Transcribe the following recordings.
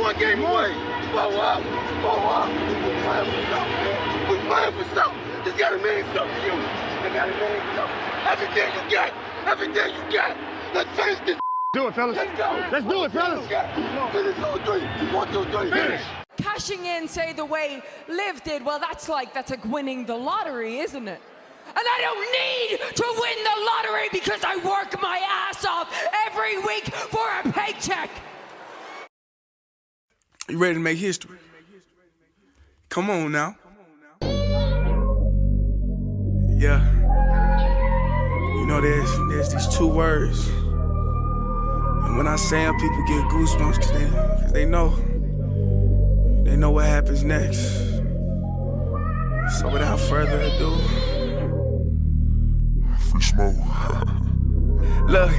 one game away. Blow up. We're playing for something, man. We're playing for something. Just gotta mean something to you. They gotta mean something. Everything you got. Everything you got. Let's finish this. Do it, fellas. Let's go. Let's do it, fellas. Finish 2-3. 1, 2, 3. Finish. Cashing in, say, the way Liv did, well, that's like winning the lottery, isn't it? And I don't need to win the lottery because I work my ass off every week for a paycheck. You ready to make history? Come on now. Yeah. You know, there's these two words. And when I say them, people get goosebumps because they know. They know what happens next. So without further ado, free smoke. Look,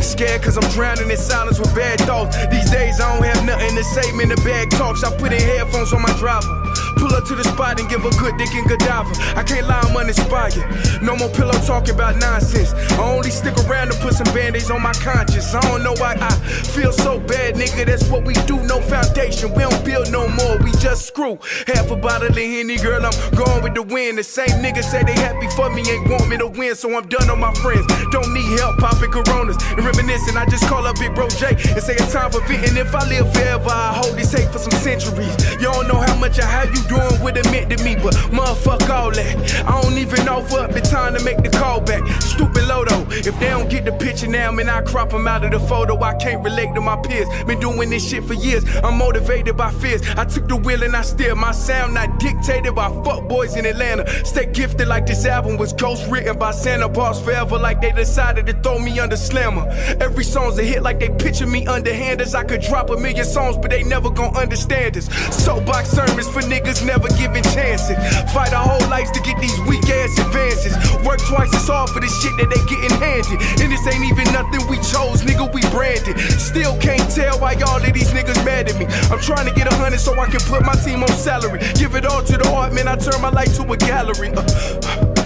scared cause I'm drowning in silence with bad thoughts. These days I don't have nothing to say, man, the bag talks. I put in headphones on my driver. Pull up to the spot and give a good dick and Godiva. I can't lie, I'm uninspired. No more pillow talking about nonsense. I only stick around to put some band-aids on my conscience. I don't know why I feel so bad, nigga. That's what we do, no foundation. We don't build no more, we just screw. Half a bottle of Henny, girl, I'm going with the wind. The same niggas say they happy for me, ain't want me to win. So I'm done on my friends. Don't need help popping Coronas and reminiscing. I just call up Big Bro J and say it's time for venting. If I live forever, I hold this hate for some centuries. You don't know how much or how you doing what it meant to me, but motherfuck all that. I don't even offer up the time to make the call back. Stupid Lodo, if they don't get the picture now, man, I crop them out of the photo. I can't relate to my peers. Been doing this shit for years. I'm motivated by fears. I took the wheel and I steer. My sound not dictated by fuck boys in Atlanta. Stay gifted like this album was ghost written by Santa. Boss forever like they decided to throw me under slammer. Every song's a hit like they picture me underhanders. I could drop a million songs, but they never gon' understand us. Soapbox sermons for niggas never giving chances. Fight our whole lives to get these weak ass advances. Work twice as hard for the shit that they getting handed. And this ain't even nothing we chose, nigga, we branded. Still can't tell why all of these niggas mad at me. I'm trying to get 100 so I can put my team on salary. Give it all to the art, man, I turn my life to a gallery.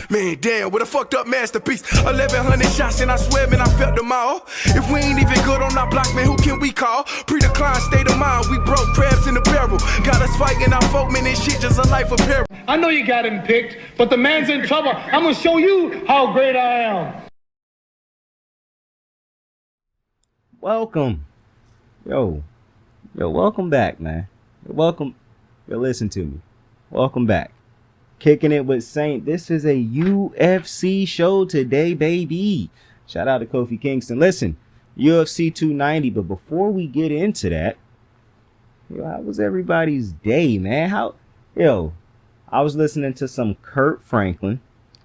Man, damn, what a fucked up masterpiece. 1,100 shots and I swear, man, I felt them all. If we ain't even good on our blocks, man, who can we call? Pre-decline state of mind, we broke crabs in the barrel. Got us fighting our folk, man, this shit just a life of peril. I know you got him picked, but the man's in trouble. I'm gonna show you how great I am. Welcome. Yo, welcome back, man. Welcome. Yo, listen to me. Welcome back. Kicking it with Saint. This is a UFC show today, baby. Shout out to Kofi Kingston. Listen, UFC 290, but before we get into that, how was everybody's day, man? I was listening to some Kurt Franklin.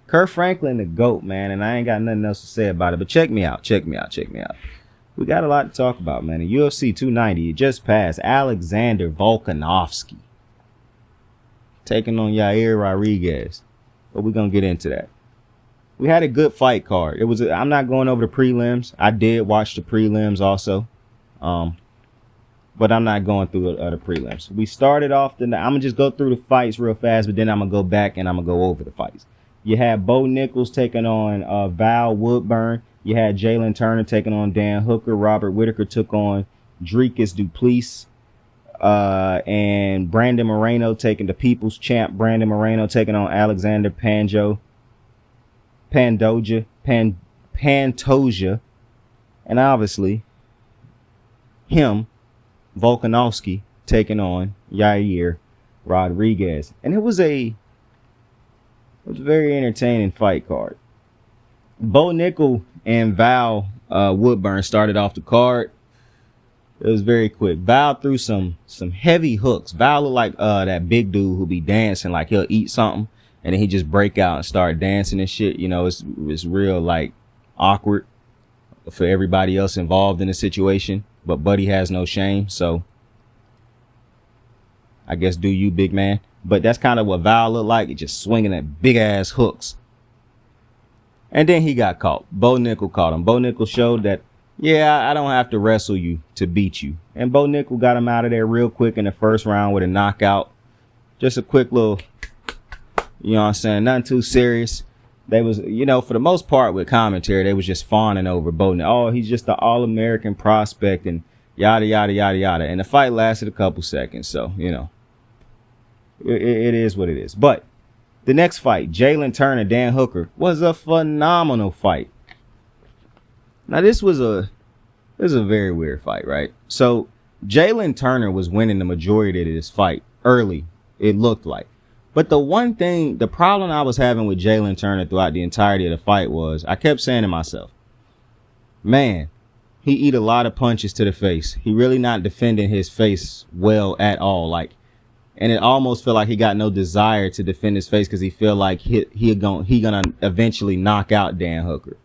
Kurt Franklin, the GOAT, man, and I ain't got nothing else to say about it, but check me out. We got a lot to talk about, man. In UFC 290, it just passed. Alexander Volkanovski taking on Yair Rodriguez. But we're going to get into that. We had a good fight card. I'm not going over the prelims. I did watch the prelims also. But I'm not going through the prelims. We started off I'm going to just go through the fights real fast, but then I'm going to go back and I'm going to go over the fights. You had Bo Nichols taking on Val Woodburn. You had Jalen Turner taking on Dan Hooker. Robert Whittaker took on Dricus Duplessis. And Brandon Moreno taking the People's Champ. Brandon Moreno taking on Alexander Pantoja. And obviously, him, Volkanovski, taking on Yair Rodriguez. And it was a very entertaining fight card. Bo Nickel and Val Woodburn started off the card. It was very quick. Val threw some heavy hooks. Val looked like that big dude who be dancing, like he'll eat something and then he just break out and start dancing and shit. You know, it's real like awkward for everybody else involved in the situation. But Buddy has no shame, so I guess do you, big man. But that's kind of what Val looked like. It just swinging at big ass hooks. And then he got caught. Bo Nickel caught him. Bo Nickel showed that, yeah, I don't have to wrestle you to beat you. And Bo Nickel got him out of there real quick in the first round with a knockout. Just a quick little, you know what I'm saying, nothing too serious. They was, you know, for the most part with commentary, they was just fawning over Bo Nickel. Oh, he's just an all-American prospect and yada, yada, yada, yada. And the fight lasted a couple seconds. So, you know, it is what it is. But the next fight, Jalen Turner, Dan Hooker, was a phenomenal fight. Now, this was a very weird fight, right? So Jalen Turner was winning the majority of this fight early, it looked like. But the problem I was having with Jalen Turner throughout the entirety of the fight was I kept saying to myself, man, he eat a lot of punches to the face. He really not defending his face well at all. And it almost felt like he got no desire to defend his face because he feel like he gonna eventually knock out Dan Hooker.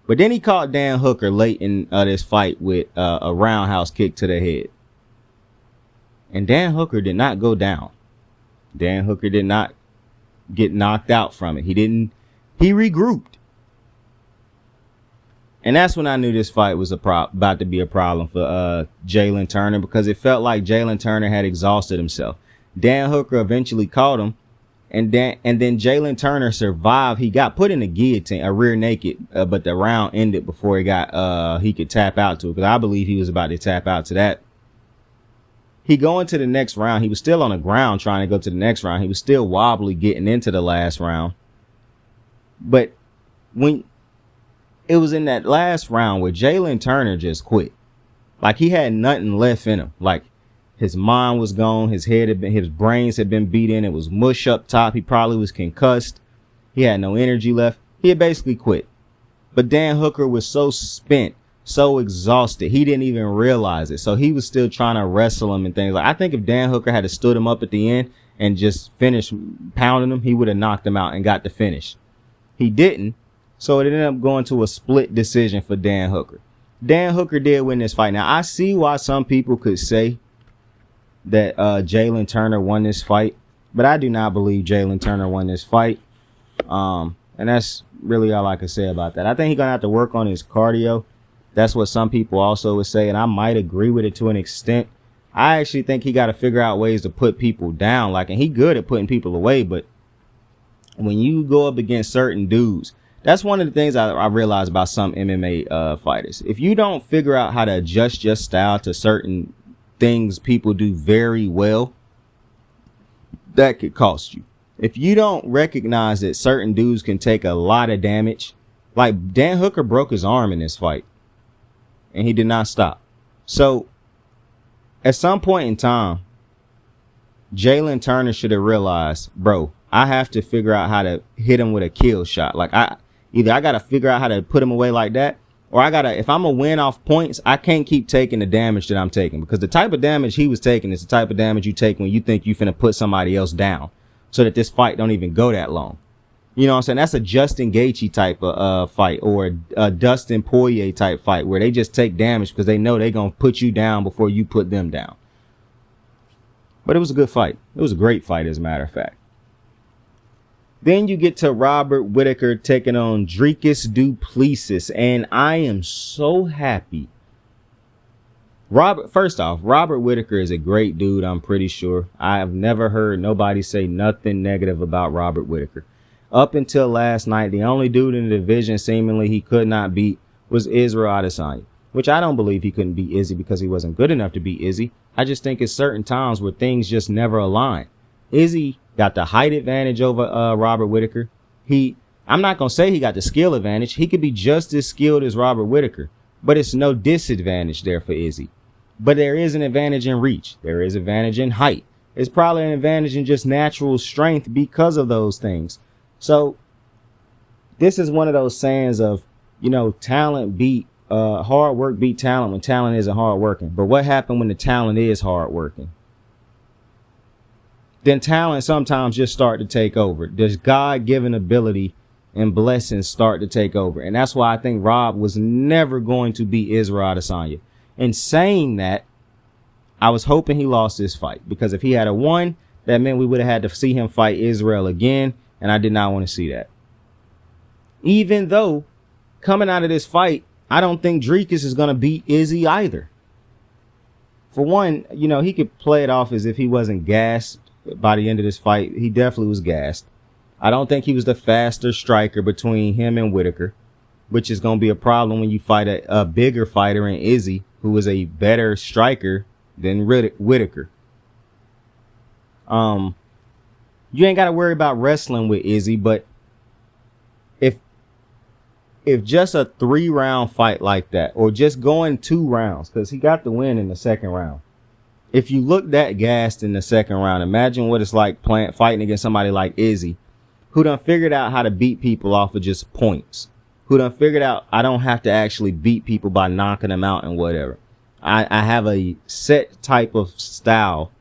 But then he caught Dan Hooker late in this fight with a roundhouse kick to the head. And Dan Hooker did not go down. Dan Hooker did not get knocked out from it. He regrouped. And that's when I knew this fight was about to be a problem for Jalen Turner, because it felt like Jalen Turner had exhausted himself. Dan Hooker eventually caught him, and then Jalen Turner survived. He got put in a guillotine, a rear naked, but the round ended before he could tap out to it, because I believe he was about to tap out to that. He going to the next round. He was still on the ground trying to go to the next round. He was still wobbly getting into the last round. But when it was in that last round where Jalen Turner just quit, like he had nothing left in him. Like his mind was gone. His brains had been beat in. It was mush up top. He probably was concussed. He had no energy left. He had basically quit. But Dan Hooker was so spent, so exhausted, he didn't even realize it. So he was still trying to wrestle him and things. Like, I think if Dan Hooker had stood him up at the end and just finished pounding him, he would have knocked him out and got the finish. He didn't. So it ended up going to a split decision for Dan Hooker. Dan Hooker did win this fight. Now, I see why some people could say that Jalen Turner won this fight, but I do not believe Jalen Turner won this fight. And that's really all I can say about that. I think he's going to have to work on his cardio. That's what some people also would say, and I might agree with it to an extent. I actually think he got to figure out ways to put people down. And he good at putting people away, but when you go up against certain dudes, that's one of the things I realize about some MMA fighters. If you don't figure out how to adjust your style to certain things people do very well, that could cost you. If you don't recognize that certain dudes can take a lot of damage, like Dan Hooker broke his arm in this fight, and he did not stop. So at some point in time, Jalen Turner should have realized, bro, I have to figure out how to hit him with a kill shot. Like I got to figure out how to put him away like that, or if I'm going to win off points, I can't keep taking the damage that I'm taking, because the type of damage he was taking is the type of damage you take when you think you finna put somebody else down so that this fight don't even go that long. You know what I'm saying? That's a Justin Gaethje type of fight, or a Dustin Poirier type fight, where they just take damage because they know they're going to put you down before you put them down. But it was a good fight. It was a great fight, as a matter of fact. Then you get to Robert Whittaker taking on Dricus du Plessis, and I am so happy. First off, Robert Whittaker is a great dude, I'm pretty sure. I have never heard nobody say nothing negative about Robert Whittaker. Up until last night, the only dude in the division seemingly he could not beat was Israel Adesanya, which I don't believe he couldn't beat Izzy because he wasn't good enough to beat Izzy. I just think it's certain times where things just never align. Izzy got the height advantage over Robert Whittaker. I'm not going to say he got the skill advantage. He could be just as skilled as Robert Whittaker, but it's no disadvantage there for Izzy. But there is an advantage in reach. There is an advantage in height. It's probably an advantage in just natural strength because of those things. So this is one of those sayings of, talent beat hard work beat talent when talent isn't hard working. But what happened when the talent is hard working? Then talent sometimes just start to take over. Does God-given ability and blessings start to take over? And that's why I think Rob was never going to beat Israel Adesanya. In saying that, I was hoping he lost this fight, because if he had won, that meant we would have had to see him fight Israel again, and I did not want to see that. Even though, coming out of this fight, I don't think Dricus is going to beat Izzy either. For one, he could play it off as if he wasn't gassed by the end of this fight. He definitely was gassed. I don't think he was the faster striker between him and Whittaker, which is going to be a problem when you fight a bigger fighter in Izzy who is a better striker than Whittaker. You ain't got to worry about wrestling with Izzy, but if just a 3-round fight like that, or just going 2 rounds, because he got the win in the second round. If you look that gassed in the second round, imagine what it's like fighting against somebody like Izzy, who done figured out how to beat people off of just points, who done figured out I don't have to actually beat people by knocking them out and whatever. I have a set type of style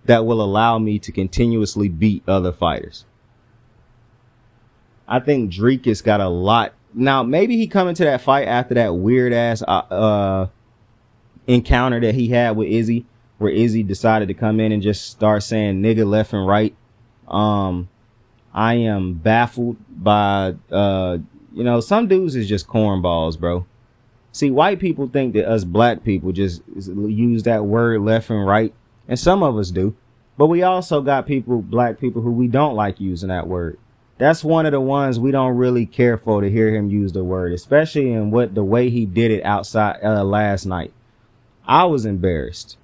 that will allow me to continuously beat other fighters. I think Dricus got a lot. Now, maybe he come into that fight after that weird ass encounter that he had with Izzy, where Izzy decided to come in and just start saying nigga left and right. I am baffled by, some dudes is just cornballs, bro. See, white people think that us black people just use that word left and right, and some of us do. But we also got black people who we don't like using that word. That's one of the ones we don't really care for, to hear him use the word, especially in the way he did it outside last night. I was embarrassed.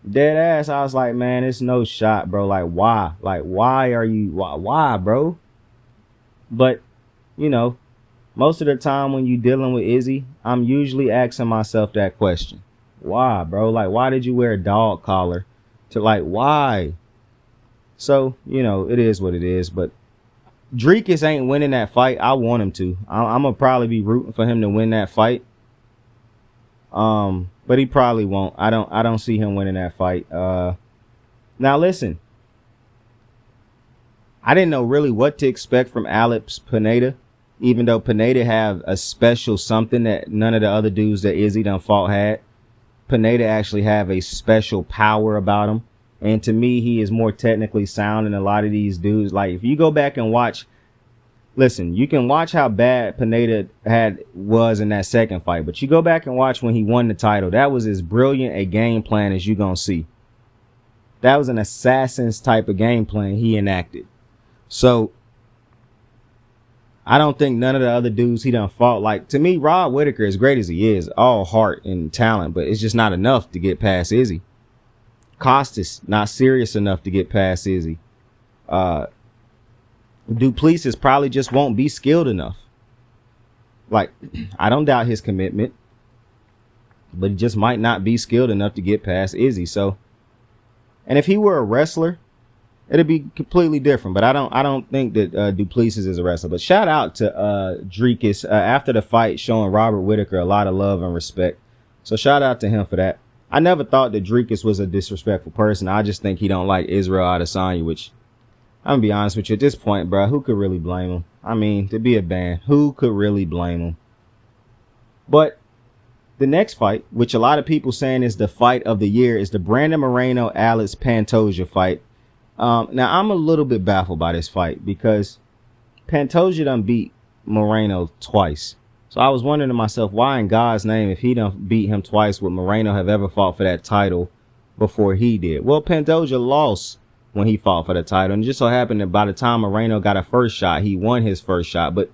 Dead ass. I was like, man, it's no shot, bro. Like, why? Like, why, bro? But, most of the time when you dealing with Izzy, I'm usually asking myself that question. Why, bro? Like, why did you wear a dog collar? Why? So, it is what it is, but Dricus ain't winning that fight. I want him to. I'm gonna probably be rooting for him to win that fight. But he probably won't. I don't see him winning that fight. Now listen, I didn't know really what to expect from Alex Pineda, even though Pineda have a special something that none of the other dudes that Izzy done fought had. Pineda actually have a special power about him. And to me, he is more technically sound than a lot of these dudes. Like, if you go back and watch, listen, you can watch how bad Pineda was in that second fight. But you go back and watch when he won the title. That was as brilliant a game plan as you gonna see. That was an assassin's type of game plan he enacted. So, I don't think none of the other dudes he done fought. Like, to me, Rod Whittaker, as great as he is, all heart and talent, but it's just not enough to get past Izzy. Costas, not serious enough to get past Izzy. Plessis probably just won't be skilled enough. Like, I don't doubt his commitment, but he just might not be skilled enough to get past Izzy. So, and if he were a wrestler, it'd be completely different. But I don't think that Plessis is a wrestler. But shout out to Dricus after the fight, showing Robert Whittaker a lot of love and respect. So shout out to him for that. I never thought that Dricus was a disrespectful person. I just think he don't like Israel Adesanya, which, I'm gonna be honest with you, at this point, bro, who could really blame him? I mean, to be a ban, who could really blame him? But the next fight, which a lot of people saying is the fight of the year, is the Brandon Moreno Alex Pantoja fight. Now, I'm a little bit baffled by this fight because Pantoja done beat Moreno twice. So I was wondering to myself, why in God's name, if he done beat him twice, would Moreno have ever fought for that title before he did? Well, Pantoja lost when he fought for the title. And it just so happened that by the time Moreno got a first shot, he won his first shot. But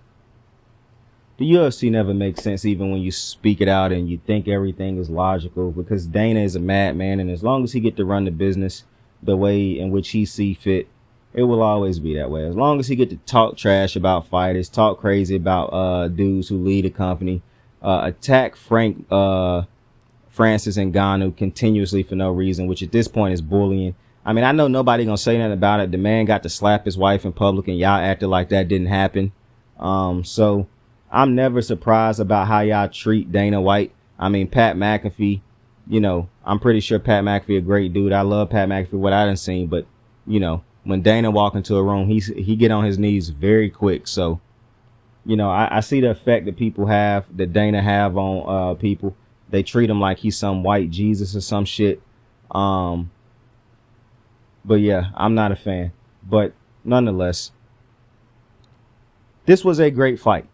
the UFC never makes sense, even when you speak it out and you think everything is logical, because Dana is a madman. And as long as he get to run the business the way in which he see fit, it will always be that way. As long as he get to talk trash about fighters, talk crazy about dudes who lead a company, attack Francis Ngannou continuously for no reason, which at this point is bullying. I mean, I know nobody gonna say nothing about it. The man got to slap his wife in public and y'all acted like that didn't happen. So I'm never surprised about how y'all treat Dana White. I mean, Pat McAfee, I'm pretty sure Pat McAfee a great dude. I love Pat McAfee, what I done seen, but when Dana walk into a room, he get on his knees very quick. So, I see the effect that Dana have on people. They treat him like he's some white Jesus or some shit. But yeah, I'm not a fan. But nonetheless, this was a great fight.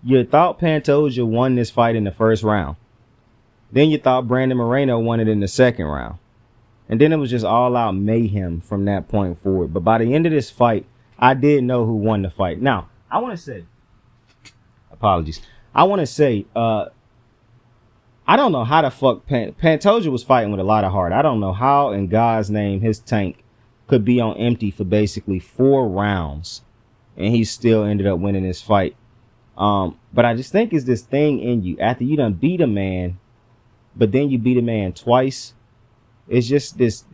You thought Pantoja won this fight in the first round. Then you thought Brandon Moreno won it in the second round. And then it was just all out mayhem from that point forward. But by the end of this fight, I did know who won the fight. Now, I want to say, I don't know how the fuck Pantoja was fighting with a lot of heart. I don't know how in God's name his tank could be on empty for basically 4 rounds and he still ended up winning this fight. But I just think it's this thing in you after you done beat a man, but then you beat a man twice. It's just it's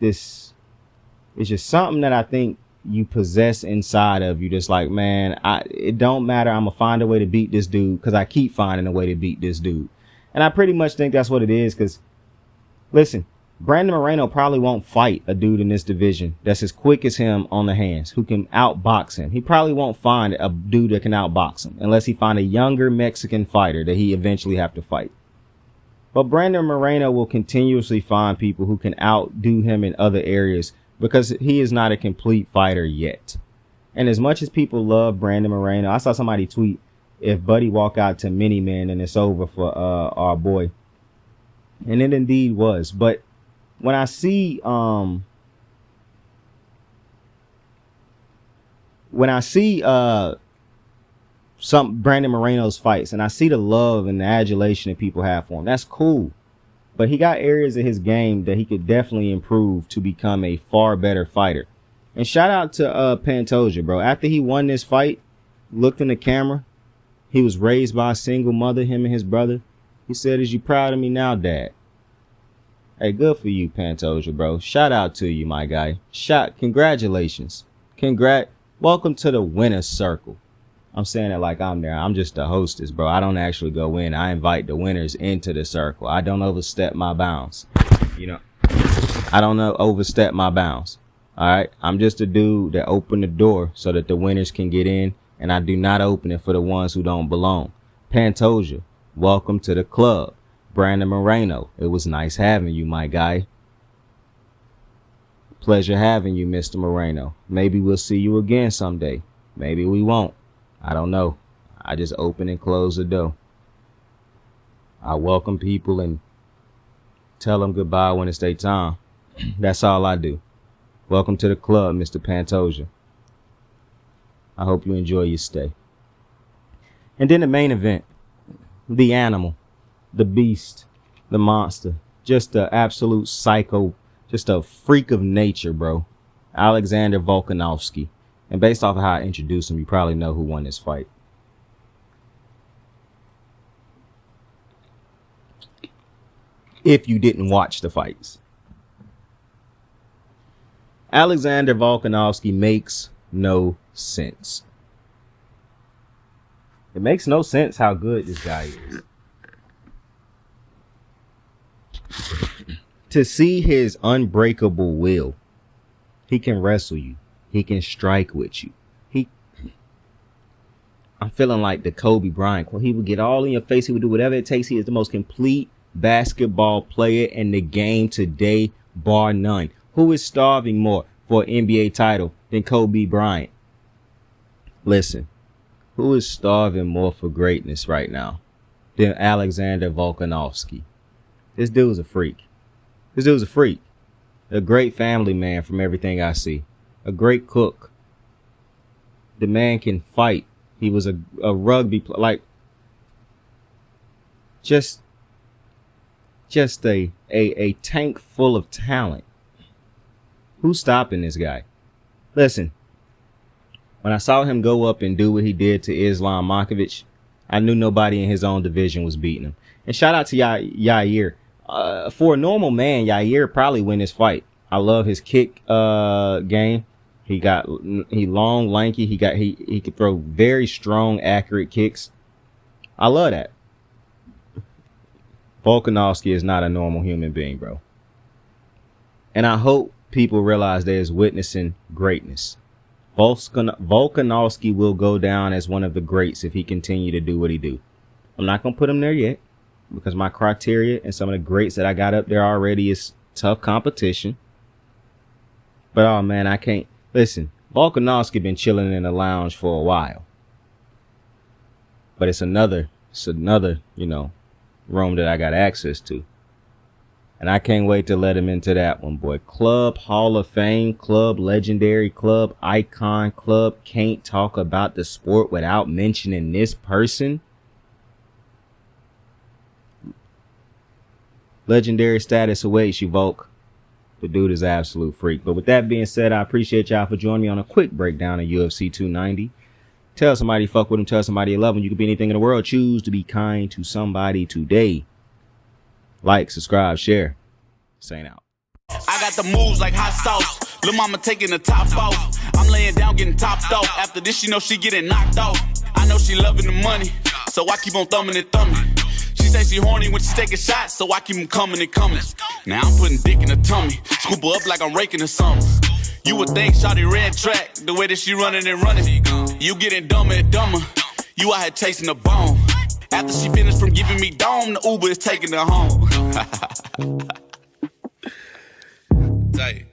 just something that I think you possess inside of you. Just like, man, it don't matter. I'm gonna find a way to beat this dude because I keep finding a way to beat this dude. And I pretty much think that's what it is. Because listen, Brandon Moreno probably won't fight a dude in this division that's as quick as him on the hands, who can outbox him. He probably won't find a dude that can outbox him unless he find a younger Mexican fighter that he eventually have to fight. But Brandon Moreno will continuously find people who can outdo him in other areas because he is not a complete fighter yet. And as much as people love Brandon Moreno, I saw somebody tweet, if Buddy walk out to mini men, then it's over for our boy. And it indeed was. But when I see some Brandon Moreno's fights and I see the love and the adulation that people have for him, that's cool. But he got areas of his game that he could definitely improve to become a far better fighter. And shout out to Pantoja, bro. After he won this fight, looked in the camera. He was raised by a single mother, him and his brother. He said, "Is you proud of me now, Dad?" Hey, good for you, Pantoja, bro. Shout out to you, my guy. Congratulations. Welcome to the winner's circle. I'm saying it like I'm there. I'm just the hostess, bro. I don't actually go in. I invite the winners into the circle. I don't overstep my bounds. You know, I don't overstep my bounds. All right. I'm just a dude that opened the door so that the winners can get in. And I do not open it for the ones who don't belong. Pantoja, welcome to the club. Brandon Moreno, it was nice having you, my guy. Pleasure having you, Mr. Moreno. Maybe we'll see you again someday. Maybe we won't. I don't know. I just open and close the door. I welcome people and tell them goodbye when it's their time. That's all I do. Welcome to the club, Mr. Pantoja. I hope you enjoy your stay. And then the main event, the animal, the beast, the monster, just an absolute psycho, just a freak of nature, bro. Alexander Volkanovski. And based off of how I introduced him, you probably know who won this fight. If you didn't watch the fights. Alexander Volkanovski makes no sense. It makes no sense how good this guy is. To see his unbreakable will, he can wrestle you. He can strike with you. I'm feeling like the Kobe Bryant. He would get all in your face. He would do whatever it takes. He is the most complete basketball player in the game today, bar none. Who is starving more for an NBA title than Kobe Bryant? Listen, who is starving more for greatness right now than Alexander Volkanovski? This dude's a freak. This dude's a freak. A great family man from everything I see. A great cook. The man can fight. He was a rugby player. Like, just a tank full of talent. Who's stopping this guy? Listen, when I saw him go up and do what he did to Islam Makhachev, I knew nobody in his own division was beating him. And shout out to Yair. For a normal man, Yair probably win this fight. I love his kick game. He long, lanky. He could throw very strong, accurate kicks. I love that. Volkanovski is not a normal human being, bro. And I hope people realize they is witnessing greatness. Volkanovski will go down as one of the greats if he continue to do what he do. I'm not going to put him there yet because my criteria and some of the greats that I got up there already is tough competition. But, oh, man, I can't. Listen, Volkanovski been chilling in the lounge for a while. But it's another, room that I got access to. And I can't wait to let him into that one, boy. Club Hall of Fame, club legendary, club icon, club can't talk about the sport without mentioning this person. Legendary status awaits you, Volk. The dude is an absolute freak. But with that being said, I appreciate y'all for joining me on a quick breakdown of UFC 290. Tell somebody you fuck with him. Tell somebody you love him. You can be anything in the world. Choose to be kind to somebody today. Like, subscribe, share. Saint out. I got the moves like hot sauce. Lil' mama taking the top off. I'm laying down getting topped off. After this, she know she getting knocked off. I know she loving the money, so I keep on thumbing and thumbing. She say she horny when she taking shots, so I keep them coming and coming. Now I'm putting dick in her tummy. Scoop her up like I'm raking her something. You would think shawty red track, the way that she running and running. You getting dumber and dumber. You out here chasing the bone. After she finished from giving me dome, the Uber is taking her home. Tight.